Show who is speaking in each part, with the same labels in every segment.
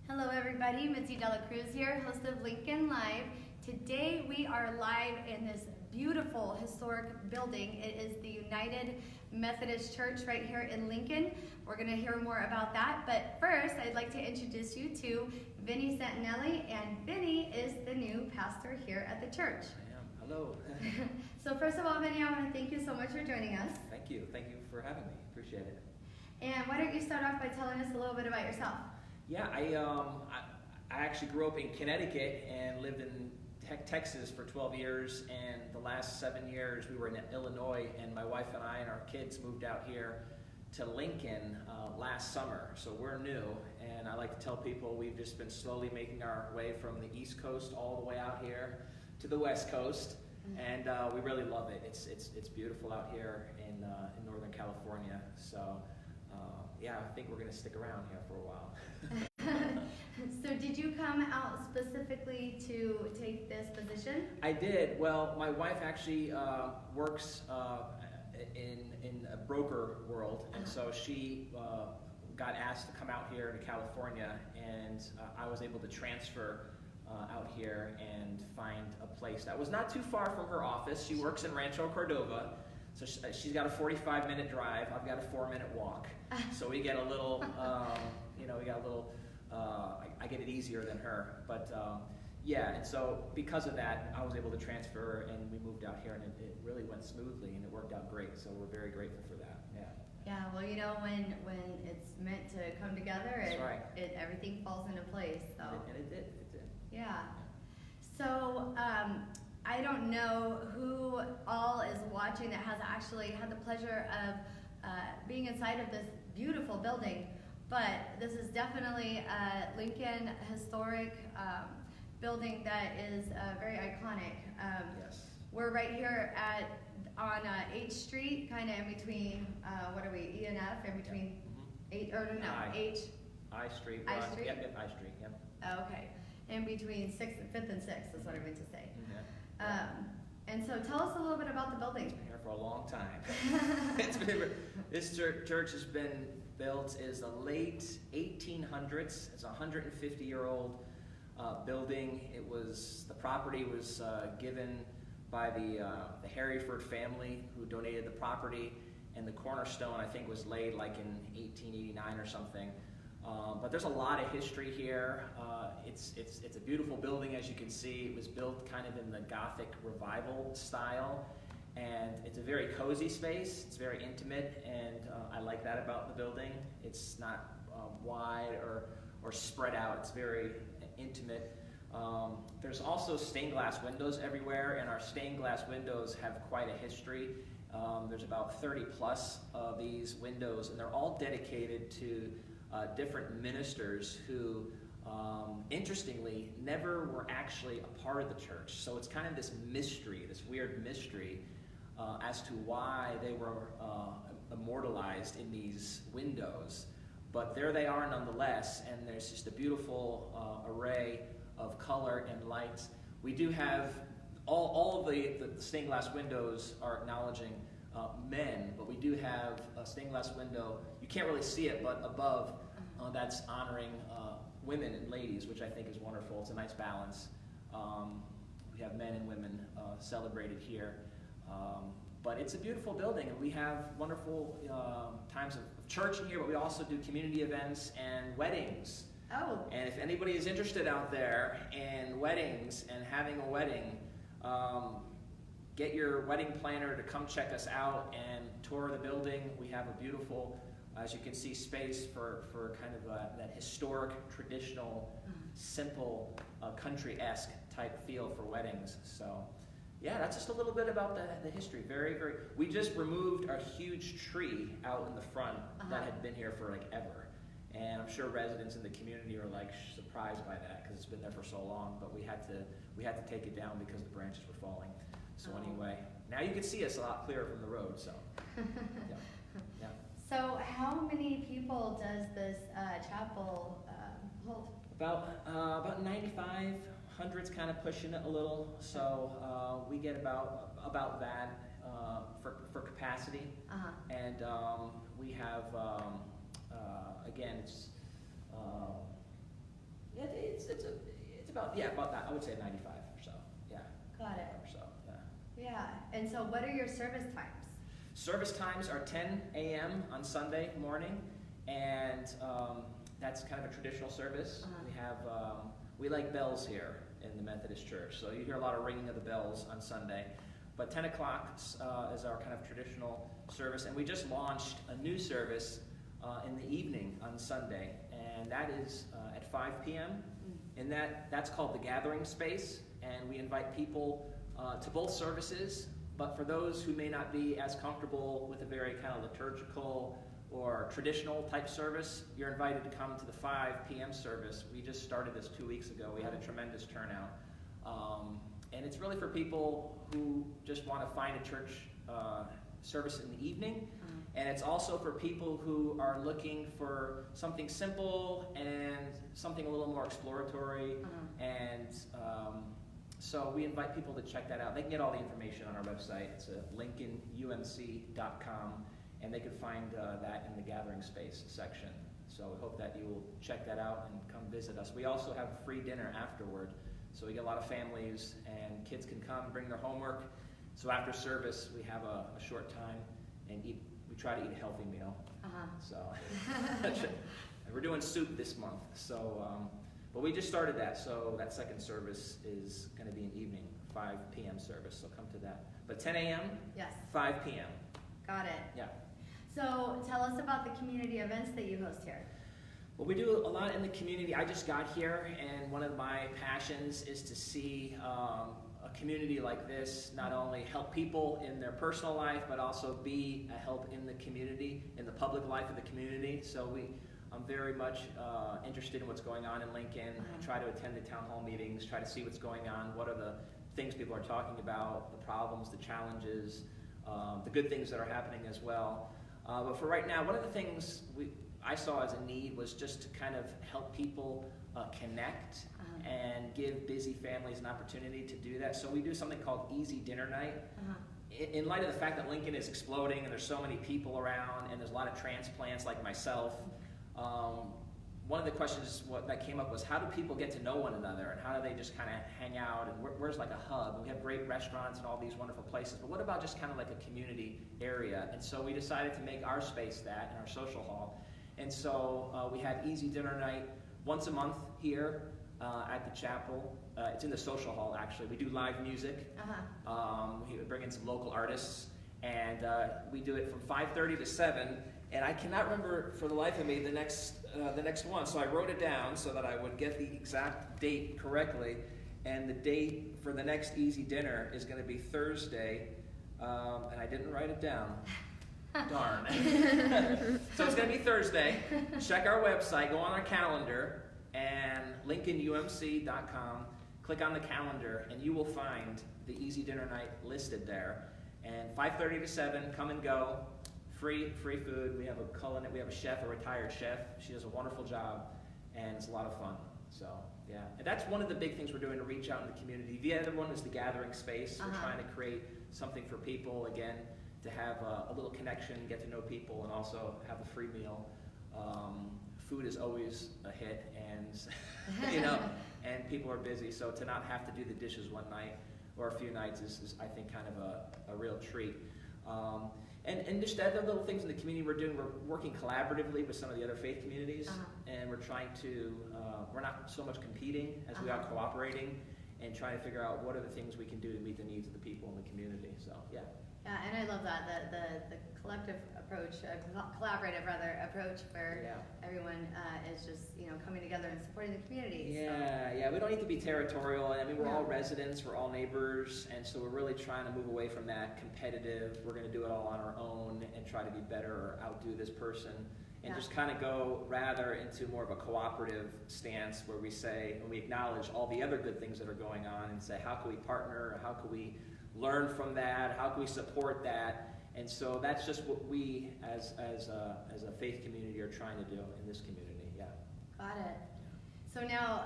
Speaker 1: Hello everybody, Mitzi Cruz here, host of Lincoln Live. Today we are live in this beautiful historic building. It is the United Methodist Church right here in Lincoln. We're going to hear more about that, but first I'd like to introduce you to Vinny Santinelli, and Vinny is the new pastor here at the church.
Speaker 2: I am. Hello.
Speaker 1: So first of all, Vinny, I want to thank you so much for joining us.
Speaker 2: Thank you. Thank you for having me. Appreciate it.
Speaker 1: And why don't you start off by telling us a little bit about yourself?
Speaker 2: Yeah, I actually grew up in Connecticut and lived in Texas for 12 years, and the last 7 years we were in Illinois, and my wife and I and our kids moved out here to Lincoln last summer. So we're new, and I like to tell people we've just been slowly making our way from the East Coast all the way out here to the West Coast, and we really love it. It's beautiful out here in Northern California. So yeah, I think we're going to stick around here for a while.
Speaker 1: So did you come out specifically to take this position?
Speaker 2: I did. Well, my wife actually works in a broker world, and so she got asked to come out here to California, and I was able to transfer out here and find a place that was not too far from her office. She works in Rancho Cordova. So she's got a 45-minute drive. I've got a 4-minute walk. So we get a little, I get it easier than her. But yeah, and so because of that, I was able to transfer, and we moved out here, and it really went smoothly, and it worked out great. So we're very grateful for that. Yeah.
Speaker 1: Yeah. Well, you know, when it's meant to come together, everything falls into place. So.
Speaker 2: And it did. It did.
Speaker 1: Yeah. So. I don't know who all is watching that has actually had the pleasure of being inside of this beautiful building, but this is definitely a Lincoln historic building that is very iconic.
Speaker 2: Yes.
Speaker 1: We're right here on 8th Street, kind of in between, what are we, E and F, in between 8, or no, H.
Speaker 2: I Street.
Speaker 1: I Street?
Speaker 2: Yep, I Street, yep.
Speaker 1: Okay, in between 5th and 6th is what I meant to say.
Speaker 2: Yeah.
Speaker 1: And so tell us a little bit about the building.
Speaker 2: It's been here for a long time. This church has been built is the late 1800s. It's a 150-year-old building. The property was given by the Harryford family, who donated the property, and the cornerstone, I think, was laid like in 1889 or something. But there's a lot of history here. It's a beautiful building, as you can see. It was built kind of in the Gothic Revival style, and it's a very cozy space. It's very intimate, and I like that about the building. It's not wide or spread out. It's very intimate. There's also stained glass windows everywhere, and our stained glass windows have quite a history. There's about 30 plus of these windows, and they're all dedicated to different ministers who, interestingly, never were actually a part of the church. So it's kind of this mystery, this weird mystery, as to why they were immortalized in these windows. But there they are nonetheless, and there's just a beautiful array of color and lights. We do have, all of the stained glass windows are acknowledging men, but we do have a stained glass window. You can't really see it, but above, that's honoring women and ladies, which I think is wonderful. It's a nice balance. We have men and women celebrated here. But it's a beautiful building, and we have wonderful times of church in here, but we also do community events and weddings.
Speaker 1: Oh.
Speaker 2: And if anybody is interested out there in weddings and having a wedding, get your wedding planner to come check us out and tour the building. We have a beautiful, as you can see, space for kind of that historic, traditional, simple, country-esque type feel for weddings. So yeah, that's just a little bit about the history. Very, very. We just removed a huge tree out in the front that had been here for like ever. And I'm sure residents in the community are like surprised by that because it's been there for so long. But we had to take it down because the branches were falling. So anyway, now you can see us a lot clearer from the road. So yeah.
Speaker 1: So how many people does this chapel hold?
Speaker 2: About 95. Hundreds kind of pushing it a little. So we get about that for capacity. And we have again, it's about that. I would say 95 or so. Yeah.
Speaker 1: Got it.
Speaker 2: Or so. Yeah.
Speaker 1: Yeah. And so, what are your service times?
Speaker 2: Service times are 10 a.m. on Sunday morning, and that's kind of a traditional service. We have we like bells here in the Methodist Church, so you hear a lot of ringing of the bells on Sunday. But 10 o'clock is our kind of traditional service, and we just launched a new service in the evening on Sunday, and that is at 5 p.m. And that's called the Gathering Space, and we invite people to both services. But for those who may not be as comfortable with a very kind of liturgical or traditional type service, you're invited to come to the 5 p.m. service. We just started this 2 weeks ago. We had a tremendous turnout. And it's really for people who just want to find a church service in the evening. And it's also for people who are looking for something simple and something a little more exploratory. And so we invite people to check that out. They can get all the information on our website. It's lincolnumc.com, and they can find that in the Gathering Space section. So we hope that you will check that out and come visit us. We also have a free dinner afterward, so we get a lot of families, and kids can come and bring their homework. So after service, we have a short time and eat. We try to eat a healthy meal. So we're doing soup this month. So. But we just started that, so that second service is going to be an evening, 5 p.m. service, so come to that. But 10 a.m.,
Speaker 1: yes.
Speaker 2: 5 p.m.
Speaker 1: Got it.
Speaker 2: Yeah.
Speaker 1: So tell us about the community events that you host here.
Speaker 2: Well, we do a lot in the community. I just got here, and one of my passions is to see a community like this not only help people in their personal life, but also be a help in the community, in the public life of the community. So I'm very much interested in what's going on in Lincoln. I try to attend the town hall meetings, try to see what's going on, what are the things people are talking about, the problems, the challenges, the good things that are happening as well. But for right now, one of the things I saw as a need was just to kind of help people connect and give busy families an opportunity to do that. So we do something called Easy Dinner Night. In light of the fact that Lincoln is exploding and there's so many people around and there's a lot of transplants like myself, one of the questions that came up was, how do people get to know one another, and how do they just kind of hang out, and where's like a hub? And we have great restaurants and all these wonderful places, but what about just kind of like a community area? And so we decided to make our space that in our social hall. And so we have Easy Dinner Night once a month here at the chapel. It's in the social hall, actually. We do live music. We bring in some local artists, and we do it from 5:30 to 7. And I cannot remember for the life of me the next one, so I wrote it down so that I would get the exact date correctly. And the date for the next Easy Dinner is going to be Thursday, and I didn't write it down. Darn. So it's going to be Thursday. Check our website, go on our calendar, and lincolnumc.com. Click on the calendar, and you will find the Easy Dinner Night listed there. And 5:30 to 7, come and go. Free food. We have a chef, a retired chef. She does a wonderful job, and it's a lot of fun. So yeah, and that's one of the big things we're doing to reach out in the community. The other one is the Gathering Space. We're trying to create something for people, again, to have a little connection, get to know people, and also have a free meal. Food is always a hit, and and people are busy, so to not have to do the dishes one night or a few nights is I think kind of a real treat. And just other little things in the community we're doing, we're working collaboratively with some of the other faith communities, and we're trying to, we're not so much competing as we are cooperating and trying to figure out what are the things we can do to meet the needs of the people in the community. So, yeah.
Speaker 1: Yeah, and I love that, the collective approach, collaborative rather, approach where everyone is just, coming together and supporting the community.
Speaker 2: Yeah, we don't need to be territorial. I mean, we're all residents, we're all neighbors, and so we're really trying to move away from that competitive, we're going to do it all on our own and try to be better or outdo this person, and just kind of go rather into more of a cooperative stance where we say, and we acknowledge all the other good things that are going on and say, how can we partner, or how can we learn from that, how can we support that? And so that's just what we as a faith community are trying to do in this community.
Speaker 1: Got it. So now,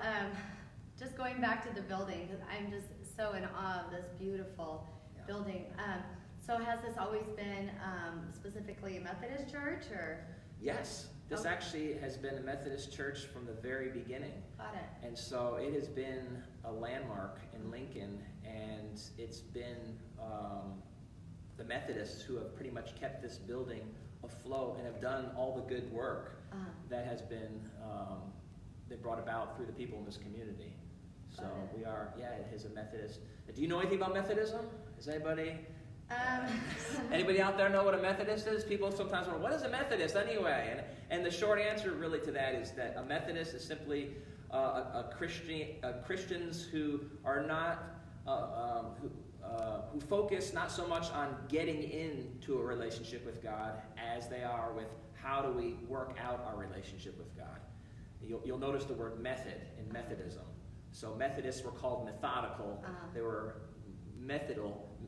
Speaker 1: just going back to the building, because I'm just so in awe of this beautiful building. So has this always been specifically a Methodist church, or?
Speaker 2: Yes, This
Speaker 1: Okay.
Speaker 2: actually has been a Methodist church from the very beginning.
Speaker 1: Got it.
Speaker 2: And so it has been a landmark in Lincoln, and it's been the Methodists who have pretty much kept this building afloat and have done all the good work that has been brought about through the people in this community. So we are, it is a Methodist. Do you know anything about Methodism? Is anybody? Anybody out there know what a Methodist is? People sometimes wonder, what is a Methodist anyway? And the short answer really to that is that a Methodist is simply Christians who are not who focus not so much on getting into a relationship with God as they are with how do we work out our relationship with God. You'll notice the word method in Methodism. So Methodists were called methodical. They were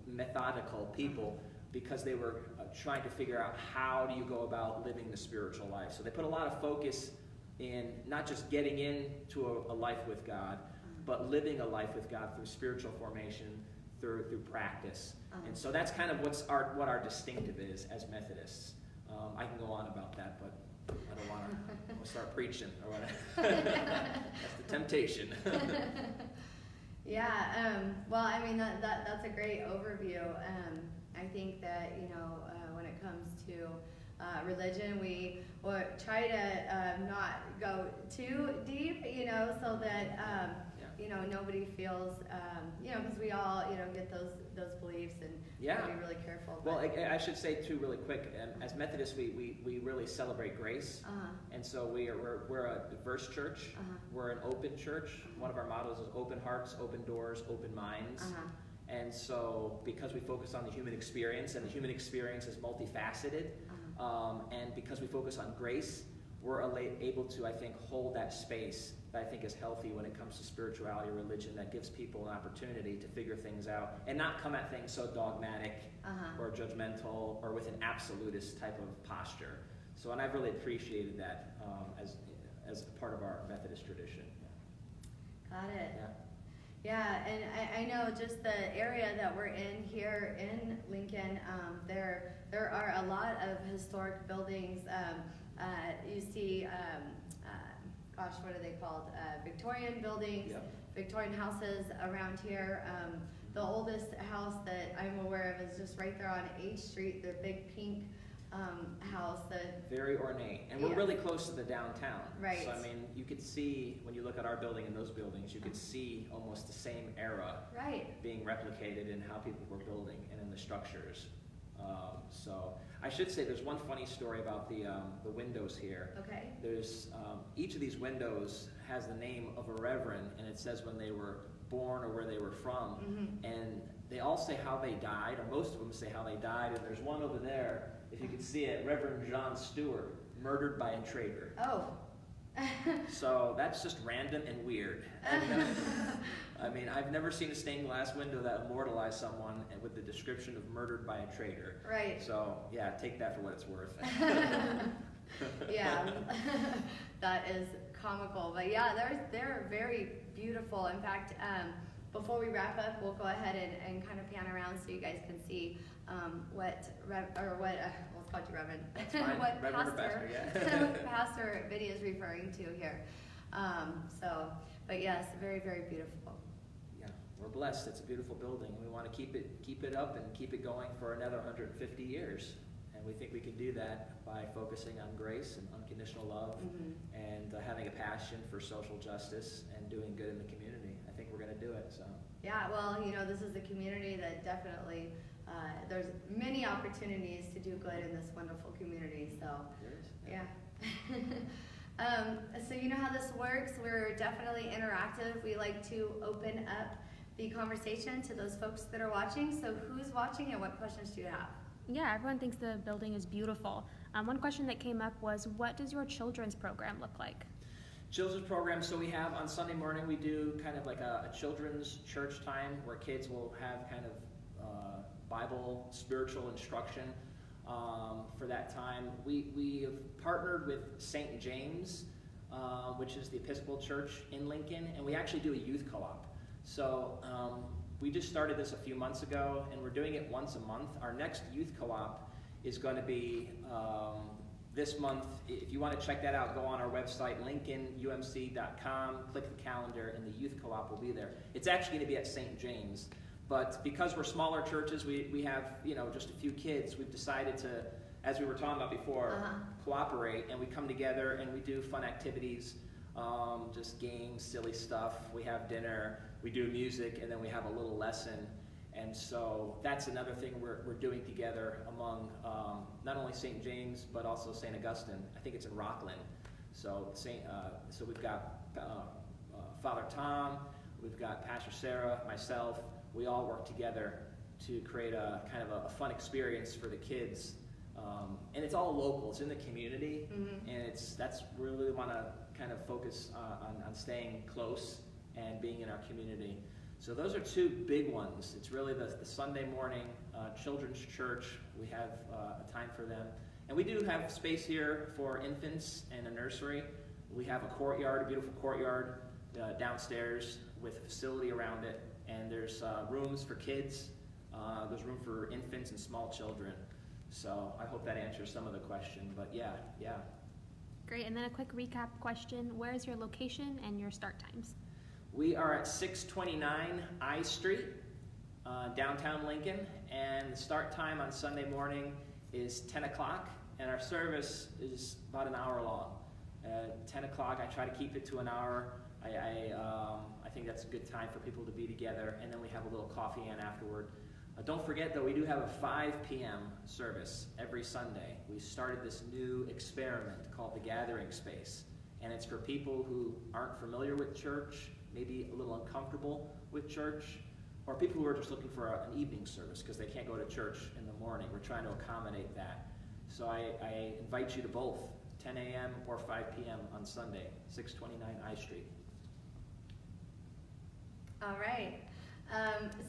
Speaker 2: methodical people because they were trying to figure out how do you go about living the spiritual life. So they put a lot of focus in not just getting into a life with God, but living a life with God through spiritual formation, through practice. And so that's kind of what our distinctive is as Methodists. I can go on about that, but I don't want to start preaching or whatever. That's the temptation.
Speaker 1: Well, I mean, that's a great overview. I think that, when it comes to religion, we try to not go too deep, so that, nobody feels, because we all, get those beliefs and be really careful.
Speaker 2: Well, I should say too, really quick, as Methodists, we really celebrate grace, and so we're a diverse church. We're an open church. One of our mottos is open hearts, open doors, open minds. And so, because we focus on the human experience, and the human experience is multifaceted, and because we focus on grace, we're able to, I think, hold that space that I think is healthy when it comes to spirituality or religion, that gives people an opportunity to figure things out and not come at things so dogmatic or judgmental or with an absolutist type of posture. So, and I've really appreciated that as part of our Methodist tradition.
Speaker 1: Got it. Yeah, and I know just the area that we're in here in Lincoln, there are a lot of historic buildings. You see, what are they called? Victorian buildings, Victorian houses around here. The oldest house that I'm aware of is just right there on H Street, the big pink house.
Speaker 2: Very ornate, and we're really close to the downtown.
Speaker 1: Right.
Speaker 2: So I mean, you could see when you look at our building and those buildings, you could see almost the same era being replicated in how people were building and in the structures. So I should say there's one funny story about the windows here.
Speaker 1: Okay.
Speaker 2: There's each of these windows has the name of a reverend, and it says when they were born or where they were from, and they all say how they died, or most of them say how they died. And there's one over there, if you can see it, Reverend John Stewart, murdered by a traitor.
Speaker 1: Oh.
Speaker 2: So that's just random and weird. I mean, I've never seen a stained glass window that immortalized someone with the description of murdered by a traitor.
Speaker 1: Right.
Speaker 2: So, yeah, take that for what it's worth.
Speaker 1: Yeah, that is comical. But yeah, they're very beautiful. In fact, before we wrap up, we'll go ahead and kind of pan around so you guys can see let's call you Reverend.
Speaker 2: That's fine.
Speaker 1: What
Speaker 2: Reverend
Speaker 1: Pastor,
Speaker 2: yeah.
Speaker 1: Pastor Vinny is referring to here. But yes, very, very beautiful.
Speaker 2: Yeah, we're blessed. It's a beautiful building. We want to keep it up and keep it going for another 150 years. And we think we can do that by focusing on grace and unconditional love and having a passion for social justice and doing good in the community. I think we're going to do it. So.
Speaker 1: Yeah, well, this is a community that definitely, there's many opportunities to do good in this wonderful community. So, yeah. So you know how this works. We're definitely interactive. We like to open up the conversation to those folks that are watching. So who's watching and what questions do you have?
Speaker 3: Yeah, everyone thinks the building is beautiful. One question that came up was, what does your children's program look like?
Speaker 2: Children's program, so we have on Sunday morning, we do kind of like a children's church time where kids will have kind of Bible, spiritual instruction for that time. We have partnered with St. James, which is the Episcopal Church in Lincoln, and we actually do a youth co-op. So we just started this a few months ago, and we're doing it once a month. Our next youth co-op is going to be this month, if you want to check that out, go on our website, lincolnumc.com, click the calendar, and the youth co-op will be there. It's actually going to be at St. James, but because we're smaller churches, we have, just a few kids, we've decided to, as we were talking about before, cooperate, and we come together and we do fun activities, just games, silly stuff. We have dinner, we do music, and then we have a little lesson. And so that's another thing we're doing together among not only St. James, but also St. Augustine. I think it's in Rockland. So so we've got Father Tom, we've got Pastor Sarah, myself. We all work together to create a kind of a fun experience for the kids. And it's all local. It's in the community. And that's we really want to kind of focus on staying close and being in our community. So those are two big ones. It's really the Sunday morning children's church. We have a time for them. And we do have space here for infants and a nursery. We have a courtyard, a beautiful courtyard downstairs with a facility around it. And there's rooms for kids. There's room for infants and small children. So I hope that answers some of the question. But yeah.
Speaker 3: Great. And then a quick recap question. Where is your location and your start times?
Speaker 2: We are at 629 I Street, downtown Lincoln, and the start time on Sunday morning is 10 o'clock, and our service is about an hour long. 10 o'clock, I try to keep it to an hour. I think that's a good time for people to be together, and then we have a little coffee in afterward. Don't forget, though, we do have a 5 p.m. service every Sunday. We started this new experiment called the Gathering Space, and it's for people who aren't familiar with church, maybe a little uncomfortable with church, or people who are just looking for an evening service because they can't go to church in the morning. We're trying to accommodate that. So I invite you to both, 10 a.m. or 5 p.m. on Sunday, 629 I Street.
Speaker 1: All right.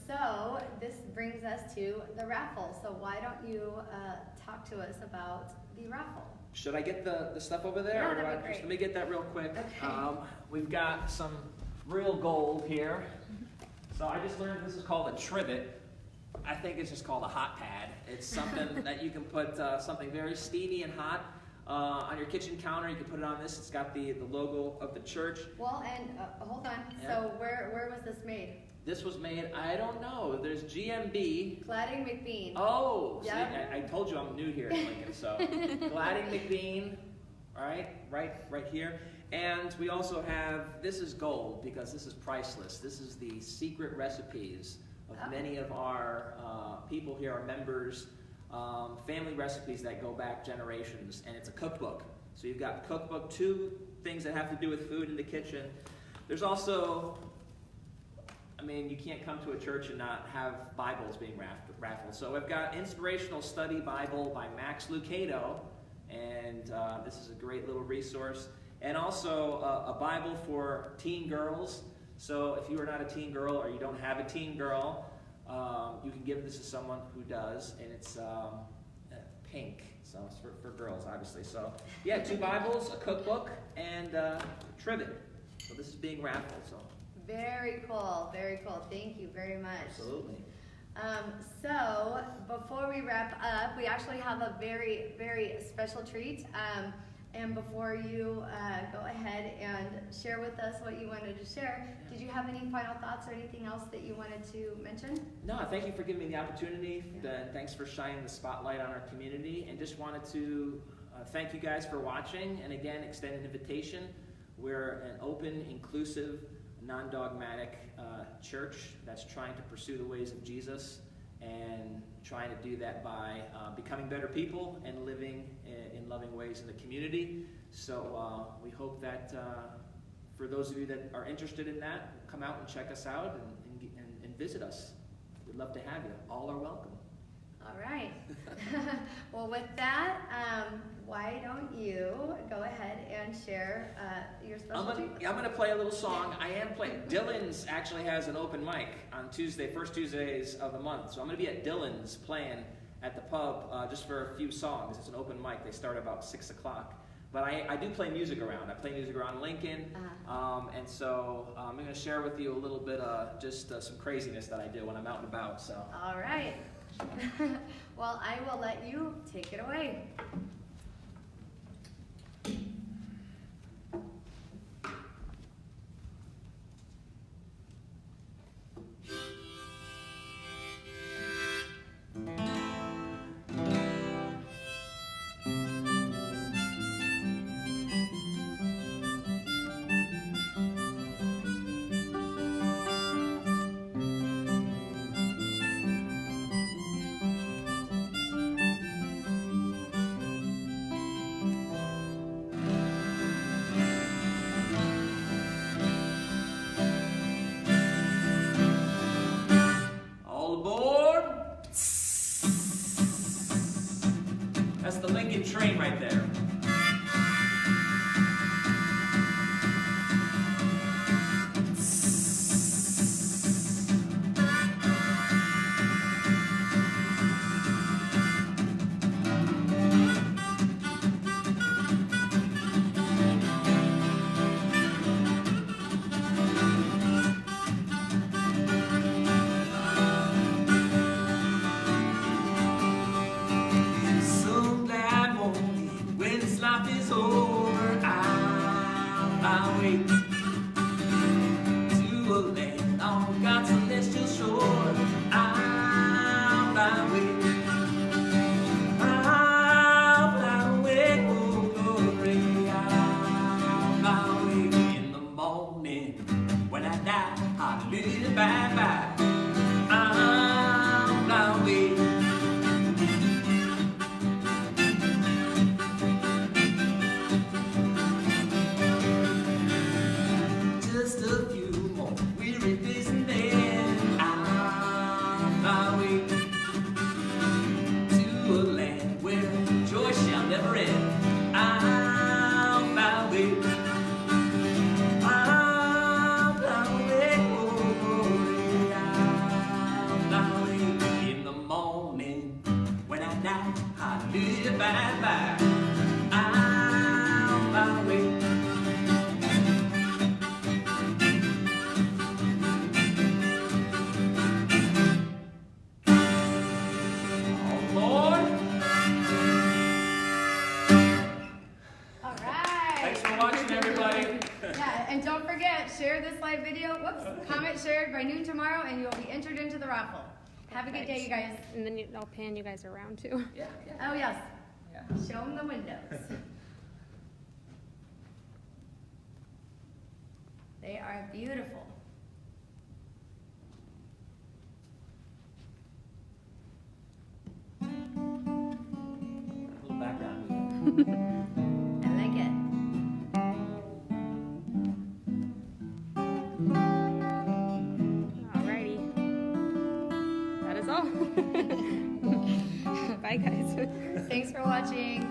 Speaker 1: So this brings us to the raffle. So why don't you talk to us about the raffle?
Speaker 2: Should I get the stuff over there?
Speaker 1: Yeah,
Speaker 2: or
Speaker 1: that'd be great.
Speaker 2: Let me get that real quick.
Speaker 1: Okay.
Speaker 2: We've got some real gold here. So I just learned this is called a trivet. I think it's just called a hot pad. It's something that you can put something very steamy and hot on your kitchen counter. You can put it on this. It's got the logo of the church.
Speaker 1: Well, and hold on.
Speaker 2: Yeah.
Speaker 1: So where was this made?
Speaker 2: This was made, I don't know, there's GMB.
Speaker 1: Cladding McBean.
Speaker 2: Oh,
Speaker 1: Yep.
Speaker 2: See, I told you I'm new here in Lincoln, so Cladding McBean, all right here. And we also have, this is gold because this is priceless. This is the secret recipes of many of our people here, our members, family recipes that go back generations, and it's a cookbook. So you've got cookbook, 2 things that have to do with food in the kitchen. There's also, you can't come to a church and not have Bibles being raffled. So I've got Inspirational Study Bible by Max Lucado, and this is a great little resource. And also a Bible for teen girls. So if you are not a teen girl or you don't have a teen girl, you can give this to someone who does, and it's pink. So it's for girls, obviously. So yeah, 2 Bibles, a cookbook, and trivet. So this is being raffled. So.
Speaker 1: Very cool. Very cool. Thank you very much.
Speaker 2: Absolutely.
Speaker 1: So before we wrap up, we actually have a very, very special treat. And before you go ahead and share with us what you wanted to share, did you have any final thoughts or anything else that you wanted to mention?
Speaker 2: No, thank you for giving me the opportunity. Thanks for shining the spotlight on our community. And just wanted to thank you guys for watching. And again, extend an invitation. We're an open, inclusive, non-dogmatic church that's trying to pursue the ways of Jesus and trying to do that by becoming better people and living in loving ways in the community. So we hope that for those of you that are interested in that, come out and check us out and visit us. We'd love to have you. All are welcome.
Speaker 1: All right. Well, with that, why don't you go ahead and share your specialty?
Speaker 2: I'm going to play a little song. I am playing. Dylan's actually has an open mic on Tuesday, first Tuesdays of the month. So I'm going to be at Dylan's playing at the pub just for a few songs. It's an open mic. They start about 6 o'clock. But I do play music around. I play music around Lincoln. And so I'm going to share with you a little bit of just some craziness that I do when I'm out and about. So.
Speaker 1: All right. Well, I will let you take it away.
Speaker 2: bye-bye. I'm lonely. Just a few more weary days and then I'm lonely. To a land where joy shall never end. I'm lonely. I'm lonely. Oh, I'm lonely. In the morning when I die, hallelujah, bye-bye. I'm lonely. Oh, Lord.
Speaker 1: All right.
Speaker 2: Thanks for watching, everybody.
Speaker 1: Yeah, and don't forget, share this live video. Whoops, comment shared by noon tomorrow, and you'll be entered into the raffle. Have a good day, you guys.
Speaker 3: And then I'll pan you guys around too.
Speaker 2: Yeah, yeah.
Speaker 1: Oh yes,
Speaker 2: Yeah.
Speaker 1: show them the windows. They are beautiful.
Speaker 2: Little background music.
Speaker 1: I like it.
Speaker 3: Alrighty. That is all. Bye guys.
Speaker 1: Thanks for watching.